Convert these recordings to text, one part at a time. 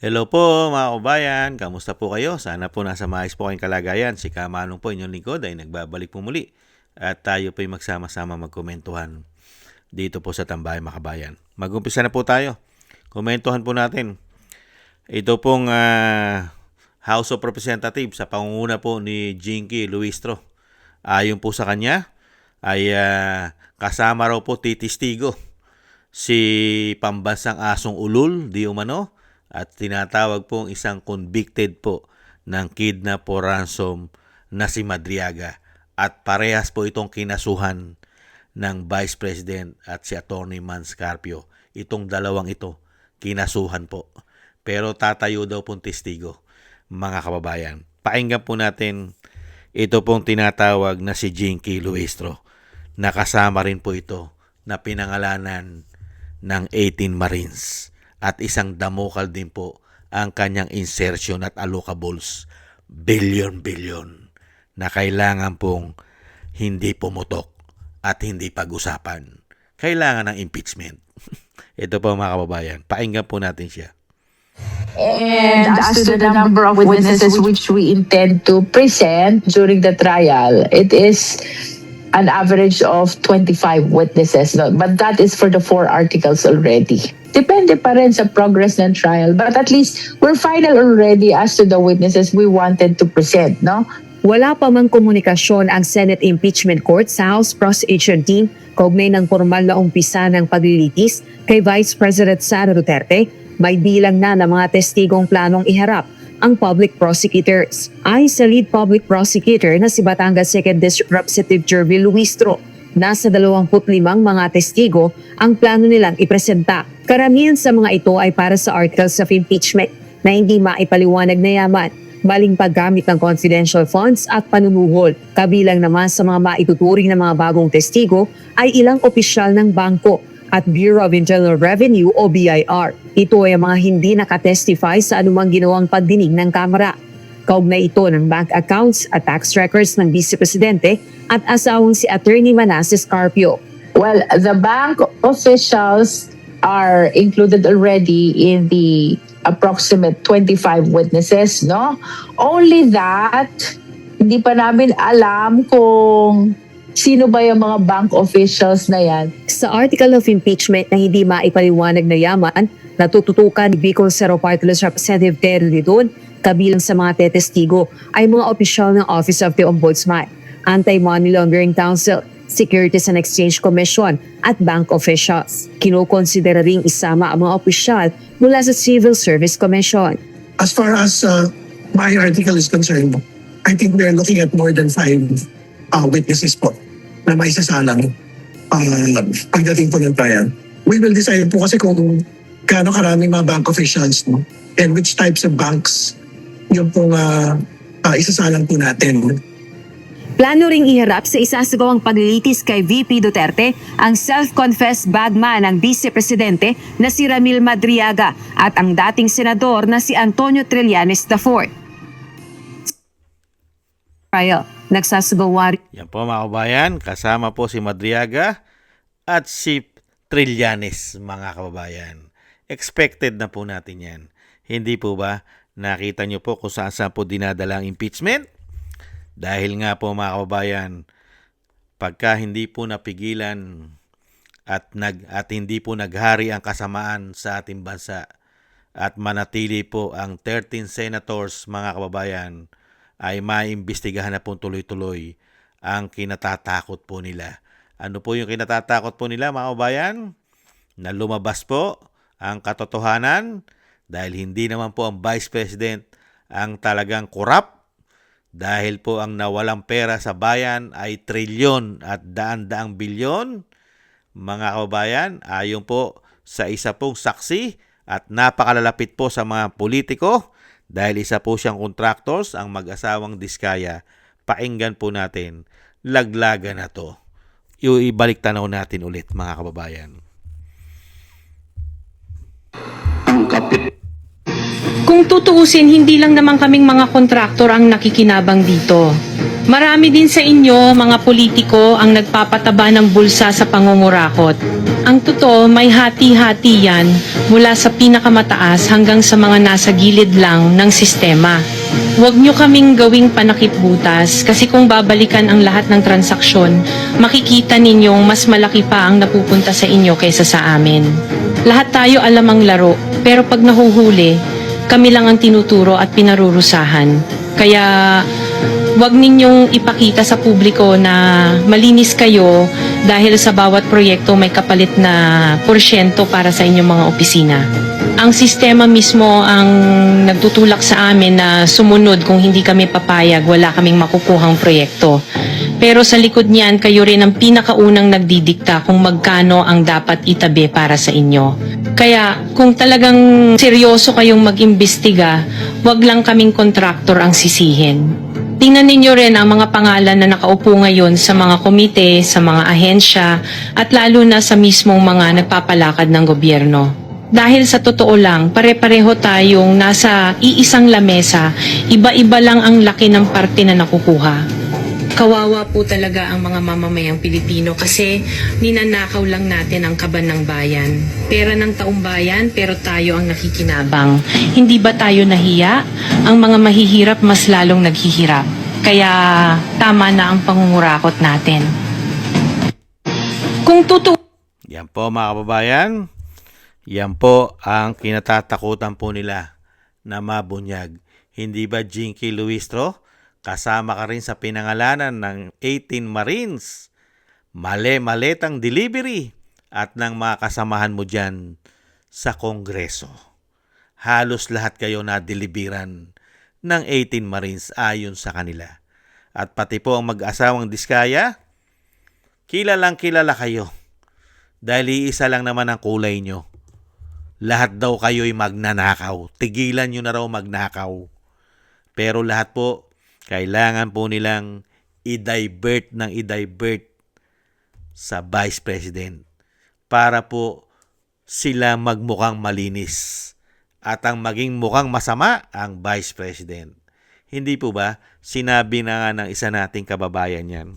Hello po mga kabayan, kamusta po kayo? Sana po nasa maayos po kayong kalagayan. Si Kamanong po inyong lingkod ay nagbabalik po muli at tayo po ay magsama-sama magkomentuhan dito po sa Tambayan Makabayan. Mag-umpisa na po tayo. Komentuhan po natin. Ito pong House of Representatives sa pangunguna po ni Jinky Luistro. Ayon po sa kanya ay kasama raw po titistigo si pambansang asong ulol di umano at tinatawag pong isang convicted po ng kidnap o ransom na si Madriaga at parehas po itong kinasuhan ng Vice President at si Atty. Mans Carpio. Itong dalawang ito kinasuhan po. Pero tatayo daw pong testigo, mga kababayan. Pakinggan po natin ito pong tinatawag na si Jinky Luistro. Nakasama rin po ito na pinangalanan ng 18 Marines. At isang damokal din po ang kanyang insertion at allocables, billion na kailangan pong hindi pumutok at hindi pag-usapan. Kailangan ng impeachment. Ito po mga kababayan, pakinggan po natin siya. And as to the number of witnesses which we intend to present during the trial, it is an average of 25 witnesses. But that is for the 4 articles already. Depende pa rin sa progress ng trial. But at least we're final already as to the witnesses we wanted to present, no? Wala pa mang komunikasyon ang Senate Impeachment Court sa House Prosecution Team kaugnay ng formal na umpisa ng paglilitis kay Vice President Sara Duterte. May bilang na ng mga testigong planong iharap ang public prosecutors. Ay sa lead public prosecutor na si Batangas 2nd District Representative Jervy Luistro. Nasa 25 mga testigo ang plano nilang ipresenta. Karamihan sa mga ito ay para sa articles of impeachment na hindi maipaliwanag na yaman, maling paggamit ng confidential funds at panumuhol. Kabilang naman sa mga maituturing na mga bagong testigo ay ilang opisyal ng bangko at Bureau of Internal Revenue o BIR. Ito ay mga hindi nakatestify sa anumang ginawang pagdinig ng Kamara. Kaugnay ito ng bank accounts at tax records ng Vice Presidente at asawang si Atty. Manasseh Carpio. Well, the bank officials are included already in the approximate 25 witnesses, no? Only that, hindi pa namin alam kung sino ba yung mga bank officials na yan. Sa article of impeachment na hindi maipaliwanag na yaman, natututukan ni Bicol Cerro Party List Representative Terry Lidon, kabilang sa mga tetestigo ay mga opisyal ng Office of the Ombudsman, Anti-Money Laundering Council, Securities and Exchange Commission at bank officials. Kinukonsidera ring isama ang mga opisyal mula sa Civil Service Commission. As far as my article is concerned, I think we're looking at more than 5 witnesses po na may sasalang pagdating po ng trial. We will decide po kasi kung gaano karaming mga bank officials no? And which types of banks yung pong isasalang po natin. Plano ring iharap sa isasagawang paglilitis kay VP Duterte ang self-confessed bagman ng Vice Presidente na si Ramil Madriaga at ang dating senador na si Antonio Trillanes IV. Trial, nagsasagawa. Yan po mga kababayan, kasama po si Madriaga at si Trillanes mga kababayan. Expected na po natin yan. Hindi po ba nakita nyo po kung saan po dinadala ang impeachment? Dahil nga po mga kababayan, pagka hindi po napigilan at hindi po naghari ang kasamaan sa ating bansa at manatili po ang 13 senators mga kababayan, ay maimbestigahan na po tuloy-tuloy ang kinatatakot po nila. Ano po yung kinatatakot po nila mga kababayan? Na lumabas po ang katotohanan dahil hindi naman po ang Vice President ang talagang korap. Dahil po ang nawalang pera sa bayan ay trilyon at daan-daang bilyon. Mga kababayan, ayon po sa isa pong saksi at napakalalapit po sa mga politiko dahil isa po siyang contractors, ang mag-asawang Diskaya. Pakinggan po natin, laglaga na to. Ibalik tanaw natin ulit mga kababayan. Ang kapit. Kung tutuusin, hindi lang naman kaming mga kontraktor ang nakikinabang dito. Marami din sa inyo, mga politiko, ang nagpapataba ng bulsa sa pangungurakot. Ang totoo, may hati-hati yan mula sa pinakamataas hanggang sa mga nasa gilid lang ng sistema. Huwag nyo kaming gawing panakipbutas kasi kung babalikan ang lahat ng transaksyon, makikita ninyong mas malaki pa ang napupunta sa inyo kaysa sa amin. Lahat tayo alam ang laro, pero pag nahuhuli, kami lang ang tinuturo at pinarurusahan. Kaya huwag ninyong ipakita sa publiko na malinis kayo dahil sa bawat proyekto may kapalit na porsyento para sa inyong mga opisina. Ang sistema mismo ang nagtutulak sa amin na sumunod kung hindi kami papayag, wala kaming makukuhang proyekto. Pero sa likod niyan, kayo rin ang pinakaunang nagdidikta kung magkano ang dapat itabi para sa inyo. Kaya kung talagang seryoso kayong mag-imbestiga, wag lang kaming kontraktor ang sisihin. Tingnan ninyo rin ang mga pangalan na nakaupo ngayon sa mga komite, sa mga ahensya, at lalo na sa mismong mga nagpapalakad ng gobyerno. Dahil sa totoo lang, pare-pareho tayong nasa iisang lamesa, iba-iba lang ang laki ng parte na nakukuha. Kawawa po talaga ang mga mamamayang Pilipino kasi ninanakaw lang natin ang kaban ng bayan. Pera ng taong bayan pero tayo ang nakikinabang. Hindi ba tayo nahiya? Ang mga mahihirap mas lalong naghihirap. Kaya tama na ang pangungurakot natin. Kung totoo Yan po mga kababayan, yan po ang kinatatakutan po nila na mabunyag. Hindi ba Jinky Luistro? Kasama ka rin sa pinangalanan ng 18 Marines. Mali-maletang delivery at ng mga kasamahan mo dyan sa Kongreso. Halos lahat kayo na deliveran ng 18 Marines ayon sa kanila. At pati po ang mag-asawang Diskaya, kilalang kilala kayo. Dahil iisa lang naman ang kulay nyo. Lahat daw kayo'y magnanakaw. Tigilan nyo na raw magnakaw. Pero lahat po, kailangan po nilang i-divert sa Vice President para po sila magmukhang malinis at ang maging mukhang masama ang Vice President. Hindi po ba? Sinabi na nga ng isa nating kababayan yan.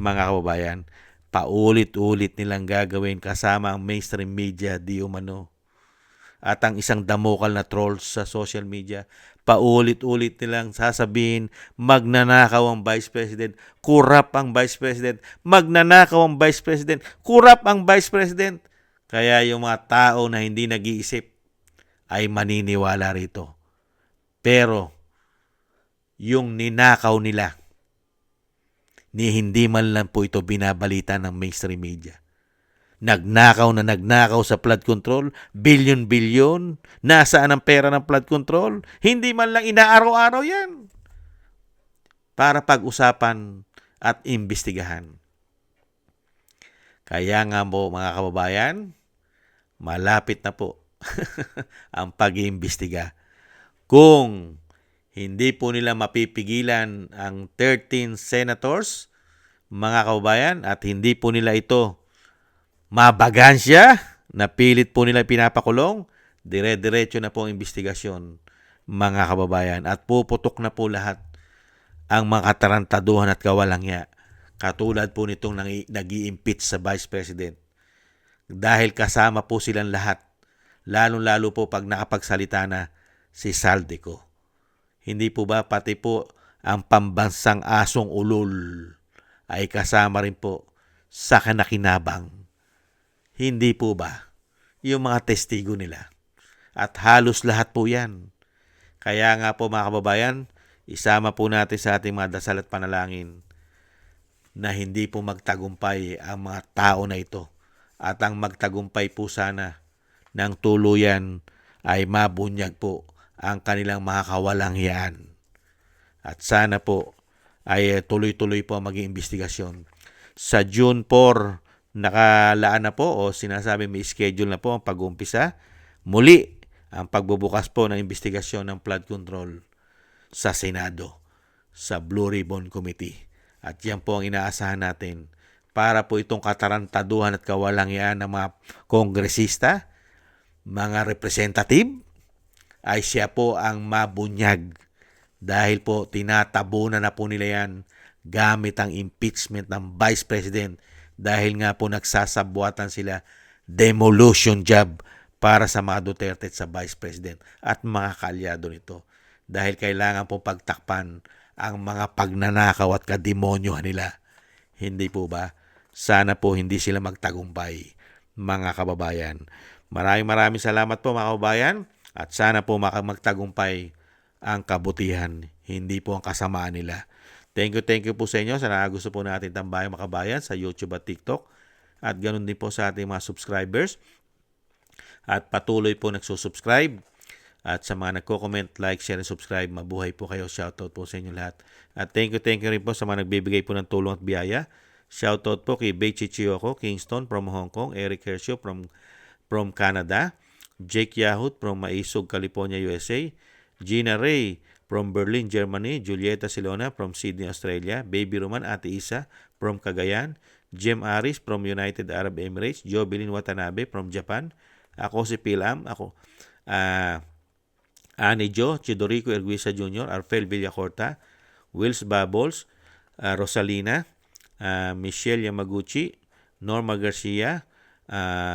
Mga kababayan, paulit-ulit nilang gagawin kasama ang mainstream media di umano. At ang isang damokal na trolls sa social media, paulit-ulit nilang sasabihin, magnanakaw ang Vice President, kurap ang Vice President, magnanakaw ang Vice President, kurap ang Vice President. Kaya yung mga tao na hindi nag-iisip ay maniniwala rito. Pero yung ninakaw nila, ni hindi man lang po ito binabalita ng mainstream media. Nagnakaw sa flood control, bilyon-bilyon, nasaan ang pera ng flood control? Hindi man lang inaaraw-araw yan. Para pag-usapan at imbestigahan. Kaya nga po mga kababayan, malapit na po ang pag-iimbestiga. Kung hindi po nila mapipigilan ang 13 senators, mga kababayan, at hindi po nila ito mabagansya, napilit po nila pinapakulong, dire-diretso na po ang investigasyon, mga kababayan, at puputok na po lahat ang mga katarantaduhan at kawalangya, katulad po nitong nag-i-impeach sa Vice President. Dahil kasama po silang lahat, lalo-lalo po pag nakapagsalita na si Saldico. Hindi po ba pati po ang pambansang asong ulol ay kasama rin po sa kanakinabang? Hindi po ba yung mga testigo nila? At halos lahat po yan. Kaya nga po mga kababayan, isama po natin sa ating mga dasal at panalangin na hindi po magtagumpay ang mga tao na ito. At ang magtagumpay po sana ng tuluyan ay mabunyag po ang kanilang mga kawalanghyan. At sana po ay tuloy-tuloy po ang maging investigasyon. Sa June 4, nakalaan na po o sinasabi may schedule na po ang pag-umpisa. Muli ang pagbubukas po ng investigasyon ng flood control sa Senado, sa Blue Ribbon Committee. At yan po ang inaasahan natin para po itong katarantaduhan at kawalangyaan ng mga kongresista, mga representative, ay siya po ang mabunyag Dahil po tinatabunan na po nila yan gamit ang impeachment ng Vice President. Dahil nga po nagsasabuatan sila demolition job para sa mga Duterte at sa Vice President at mga kaalyado nito. Dahil kailangan po pagtakpan ang mga pagnanakaw at kademonyohan nila. Hindi po ba? Sana po hindi sila magtagumpay, mga kababayan. Maraming salamat po mga kababayan at sana po magtagumpay ang kabutihan, hindi po ang kasamaan nila. Thank you po sa inyo. Sana gusto po natin tambayan mga kababayan sa YouTube at TikTok. At ganun din po sa ating mga subscribers. At patuloy po nagsusubscribe. At sa mga nagko-comment, like, share, and subscribe, mabuhay po kayo. Shoutout po sa inyo lahat. At thank you rin po sa mga nagbibigay po ng tulong at biyaya. Shoutout po kay Beichi Chiyoko, Kingston from Hong Kong, Eric Hershio from Canada, Jake Yahut from Maisog, California, USA, Gina Ray from Berlin, Germany, Julieta Silona from Sydney, Australia, Baby Roman Ate Isa from Cagayan, Jem Aris from United Arab Emirates, Jovelyn Watanabe from Japan, ako si Pilam, Ani Jo, Chidorico Erguisa Jr., Arfel Villacorta, Wills Bubbles, Rosalina, Michelle Yamaguchi, Norma Garcia,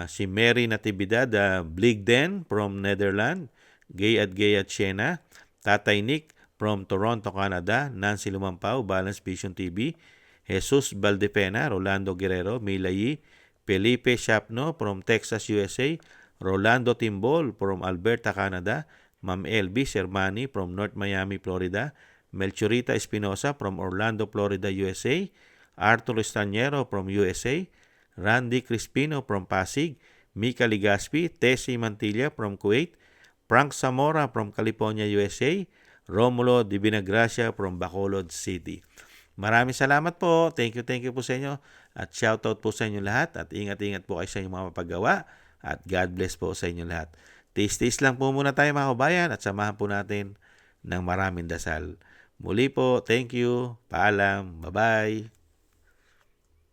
si Mary Natividad Bligden from Netherlands, Gay at Siena, Tatay Nick from Toronto, Canada, Nancy Lumampao, Balance Vision TV, Jesus Valdepena, Rolando Guerrero, Milayi, Felipe Shapno from Texas, USA, Rolando Timbol from Alberta, Canada, Ma'am LB Sermani from North Miami, Florida, Melchorita Espinosa from Orlando, Florida, USA, Arturo Estaniero from USA, Randy Crispino from Pasig, Mika Ligaspi, Tessie Mantilla from Kuwait, Frank Zamora from California, USA, Romulo Di Binagracia from Bacolod City. Maraming salamat po. Thank you po sa inyo. At shoutout po sa inyo lahat. At ingat-ingat po kayo sa inyong mga mapagawa. At God bless po sa inyo lahat. Taste lang po muna tayo mga kabayan at samahan po natin ng maraming dasal. Muli po, thank you. Paalam. Bye-bye.